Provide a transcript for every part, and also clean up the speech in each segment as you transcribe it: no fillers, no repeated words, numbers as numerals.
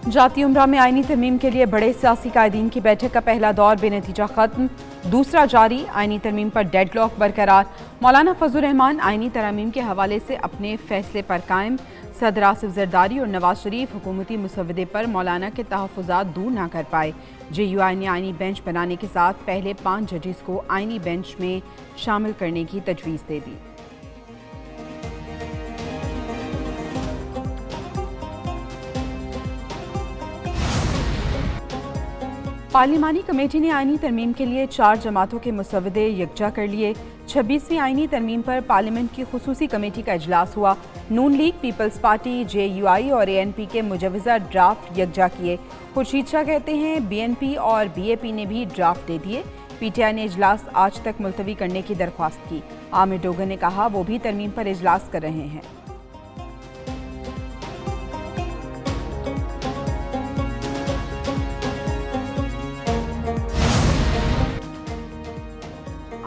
जाती उम्रा में आईनी तरमीम के लिए बड़े सियासी कायदीन की बैठक का पहला दौर बेनतीजा खत्म, दूसरा जारी। आईनी तरमीम पर डेडलॉक बरकरार। मौलाना फजल रहमान आईनी तरमीम के हवाले से अपने फैसले पर कायम। सदर आसिफ जरदारी और नवाज शरीफ हुकूमती मुसवदे पर मौलाना के तहफ़्फ़ुज़ात दूर ना कर पाए। JUI ने आईनी बेंच बनाने के साथ पहले 5 जजेस को आईनी बेंच में शामिल करने की तजवीज़ दे दी। पार्लिमानी कमेटी ने आईनी तरमीम के लिए 4 जमातों के मुसवदे यकजा कर लिए। 26वीं आईनी तरमीम पर पार्लियामेंट की खुसूसी कमेटी का इजलास हुआ। नून लीग, पीपल्स पार्टी, JUI और ANP के मुजवजा ड्राफ्ट यकजा किए। खुर्शीद शाह कहते हैं BNP और BAP ने भी ड्राफ्ट दे दिए। PTI ने इजलास आज तक मुलतवी करने की दरख्वास्त की। आमिर डोगर ने कहा वो भी तरमीम पर इजलास कर रहे हैं।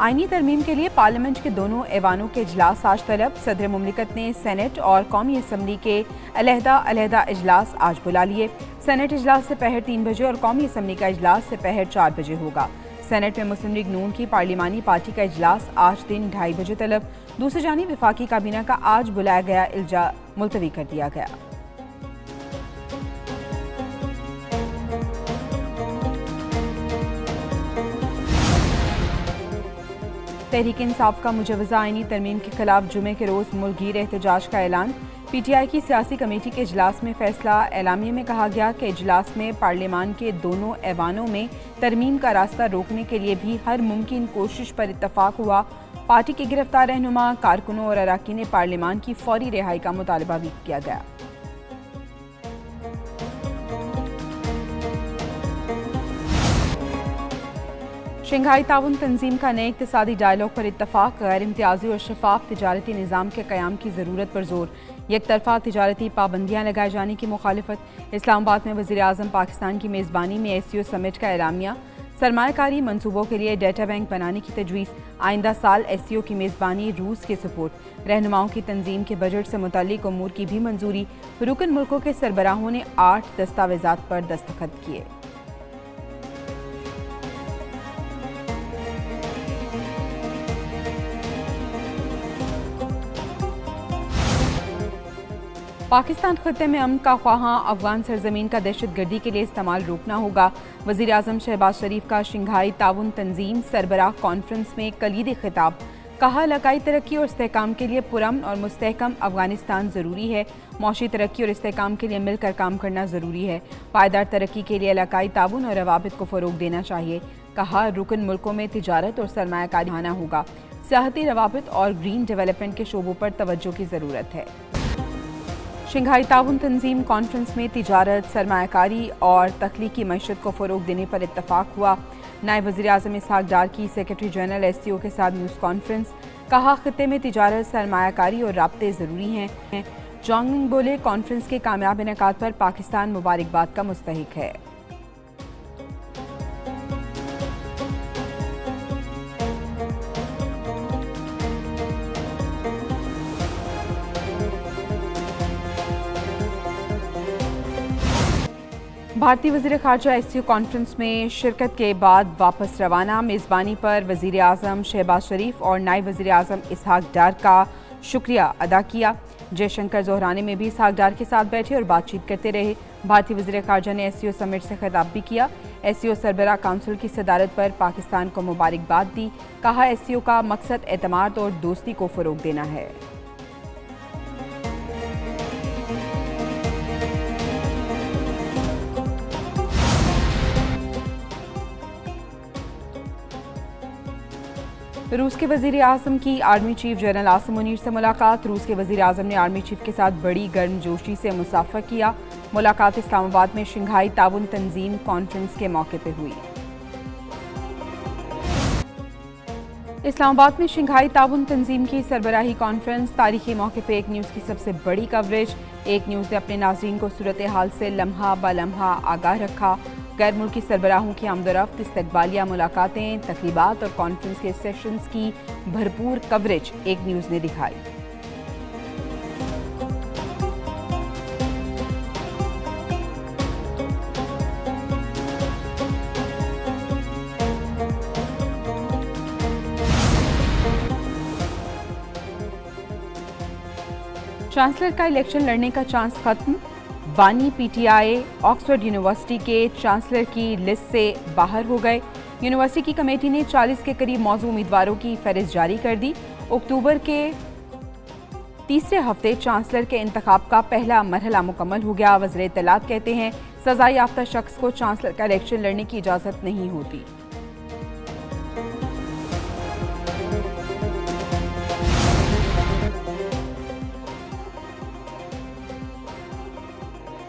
आईनी तरमीम के लिए पार्लियामेंट के दोनों ऐवानों के इजलास आज तलब। सदर मुमलिकत ने सेनेट और कौमी असम्बली के अलहदा इजलास आज बुला लिए। सेनेट इजलास से पहर 3 बजे और कौमी असम्बली का इजलास से पहर 4 बजे होगा। सेनेट में मुस्लिम लीग नून की पार्लिमानी पार्टी का इजलास आज दिन 2:30 बजे तलब। दूसरी जानिब वफाकी काबीना का आज बुलाया गया इल्जा मुलतवी कर दिया गया। तहरीक इंसाफ का मुजवजा आईनी तरमीम के खिलाफ जुमे के रोज़ मुल्कगीर एहतजाज का ऐलान। PTI की सियासी कमेटी के इजलास में फैसला। एलामिया में कहा गया कि इजलास में पार्लियामान के दोनों ऐवानों में तरमीम का रास्ता रोकने के लिए भी हर मुमकिन कोशिश पर इत्तफाक हुआ। पार्टी के गिरफ्तार रहनुमा, कारकुनों और अरकान पार्लियामान की फौरी रिहाई का मुतालबा भी किया गया। शंघाई ताउन तंजीम का नए इक़्तिसादी डायलॉग पर इत्तफाक। गैर इम्तियाजी और शफाफ तिजारती निज़ाम के क़याम की ज़रूरत पर जोर। एक तरफा तिजारती पाबंदियाँ लगाए जाने की मुखालिफत। इस्लामाबाद में वज़ीर आज़म पाकिस्तान की मेज़बानी में SCO समिट का एलामिया। सरमायाकारी मनसूबों के लिए डेटा बैंक बनाने की तजवीज़। आइंदा साल SCO की मेज़बानी रूस के सपोर्ट। रहनुमाओं की तंजीम के बजट से मुतल्लिक उमूर की भी मंजूरी। रुकन मुल्कों के सरबराहों ने 8 दस्तावेज़ात पर दस्तखत किए। पाकिस्तान खत्ते में अमन का ख्वाहां। अफगान सरजमीन का दहशत गर्दी के लिए इस्तेमाल रोकना होगा। वज़ीर आज़म शहबाज शरीफ का शंघाई ताउन तंजीम सरबराह कॉन्फ्रेंस में कलीदी खिताब। कहा इलाकाई तरक्की और इस्तेहकाम के लिए पुरअमन और मुस्तहकम अफगानिस्तान ज़रूरी है। मौशी तरक्की और इस्तेहकाम के लिए मिलकर काम करना ज़रूरी है। पायदार तरक्की के लिए इलाकाई ताउन और रवाबित को फ़रोग देना चाहिए। कहा रुकन मुल्कों में तिजारत और सरमायाकारी बढ़ाना होगा। सियाहती रवाबित और ग्रीन डेवलपमेंट के शोबों पर तवज्जो की ज़रूरत है। शंघाई ताउन तंजीम कॉन्फ्रेंस में तिजारत, सरमायाकारी और तख्लीकी मईशत को फ़रोग देने पर इत्तफाक हुआ। नायब वज़ीर आज़म इसहाक डार की सेक्रेटरी जनरल SCO के साथ न्यूज़ कॉन्फ्रेंस। कहा खित्ते में तिजारत, सरमायाकारी और राब्ते ज़रूरी हैं। जोंग बोले कॉन्फ्रेंस के कामयाब इनेकाद पर पाकिस्तान मुबारकबाद का मुस्तहिक है। भारतीय वज़ीर ख़ारजा SCO कॉन्फ्रेंस में शिरकत के बाद वापस रवाना। मेज़बानी पर वज़ीर आज़म शहबाज शरीफ और नायब वज़ीर आज़म इसहाक डार का शुक्रिया अदा किया। जयशंकर ज़ोहरानी में भी इसहाक डार के साथ बैठे और बातचीत करते रहे। भारतीय वज़ीर ख़ारजा ने SCO समिट से खिताब भी किया। SCO सरबराह काउंसिल की सदारत पर पाकिस्तान को मुबारकबाद दी। कहा SCO का मकसद एतमाद और दोस्ती को फ़रोग देना है। रूस के वज़ीर आज़म की army chief general Asim Munir से मुलाकात। रूस के वज़ीर आज़म ने आर्मी चीफ के साथ बड़ी गर्मजोशी से मुसाफा किया। मुलाकात इस्लामाबाद में शंघाई ताउन तंजीम कॉन्फ्रेंस के मौके पर हुई। इस्लामाबाद में शंघाई ताउन तंजीम की सरबराही कॉन्फ्रेंस। तारीखी मौके पर एक न्यूज़ की सबसे बड़ी कवरेज। एक न्यूज़ ने अपने नाज़रीन को सूरत हाल से लम्हा ब लम्हा आगाह रखा। गैर मुल्की सरबराहों की आमदोरफ्त, इस्तकबालिया मुलाकातें, तकरीबात और कॉन्फ्रेंस के सेशंस की भरपूर कवरेज एक न्यूज़ ने दिखाई। चांसलर का इलेक्शन लड़ने का चांस खत्म। बानी पीटीआई ऑक्सफोर्ड यूनिवर्सिटी के चांसलर की लिस्ट से बाहर हो गए। यूनिवर्सिटी की कमेटी ने 40 के करीब मौजूद उम्मीदवारों की फहरिस्त जारी कर दी। अक्टूबर के तीसरे हफ्ते चांसलर के इंतखाब का पहला मरहला मुकम्मल हो गया। वज़ीर इत्तलात कहते हैं सजा याफ्ता शख्स को चांसलर का इलेक्शन लड़ने की इजाज़त नहीं होती।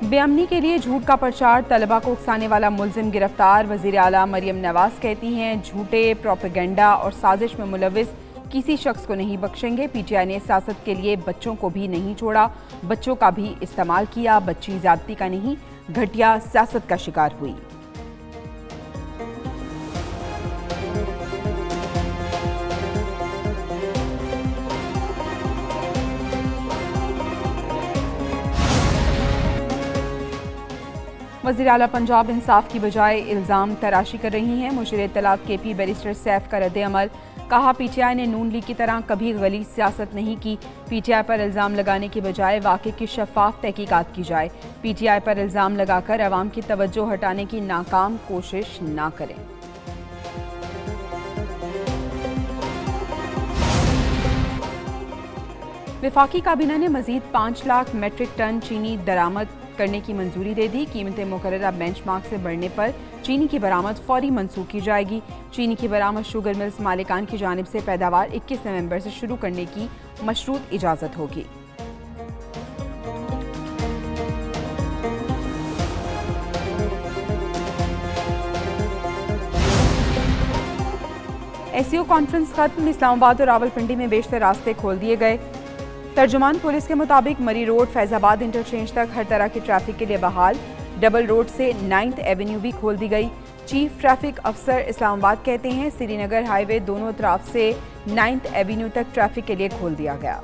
बेअमनी के लिए झूठ का प्रचार, तलबा को उकसाने वाला मुलजिम गिरफ्तार। वज़ीर आला मरियम नवाज कहती हैं झूठे प्रोपेगेंडा और साजिश में मुलविस किसी शख्स को नहीं बख्शेंगे। पीटीआई ने सियासत के लिए बच्चों को भी नहीं छोड़ा, बच्चों का भी इस्तेमाल किया। बच्ची ज्यादती का नहीं, घटिया सियासत का शिकार हुई। वज़ीर आला पंजाब इंसाफ की बजाय इल्ज़ाम तराशी कर रही हैं। मुशीर इत्तलात केपी बैरिस्टर सैफ का रद्द-ए-अमल, कहा पीटीआई ने नून लीग की तरह कभी गलीज़ सियासत नहीं की। पीटीआई पर इल्ज़ाम लगाने की बजाय वाक़े की शफ़ाफ तहकीकात की जाए। पीटीआई पर इल्ज़ाम लगाकर अवाम की तवज्जो हटाने की नाकाम कोशिश ना करें। वफाकी काबीना ने मज़ीद 5 लाख मेट्रिक टन चीनी दरामद करने की मंजूरी दे दी। कीमतें मुकर्ररा बेंचमार्क से बढ़ने पर चीनी की बरामद फौरी मनसूख की जाएगी। चीनी की बरामद शुगर मिल्स मालिकान की जानिब से पैदावार 21 नवंबर से शुरू करने की मशरूत इजाज़त होगी। एसईओ कॉन्फ्रेंस खत्म। इस्लामाबाद और रावलपिंडी में बेशतर रास्ते खोल दिए गए। तर्जुमान पुलिस के मुताबिक मरी रोड फैजाबाद इंटरचेंज तक हर तरह की ट्रैफिक के लिए बहाल। डबल रोड से 9th एवेन्यू भी खोल दी गई। चीफ ट्रैफिक अफसर इस्लामाबाद कहते हैं श्रीनगर हाईवे दोनों तरफ से 9th एवेन्यू तक ट्रैफिक के लिए खोल दिया गया।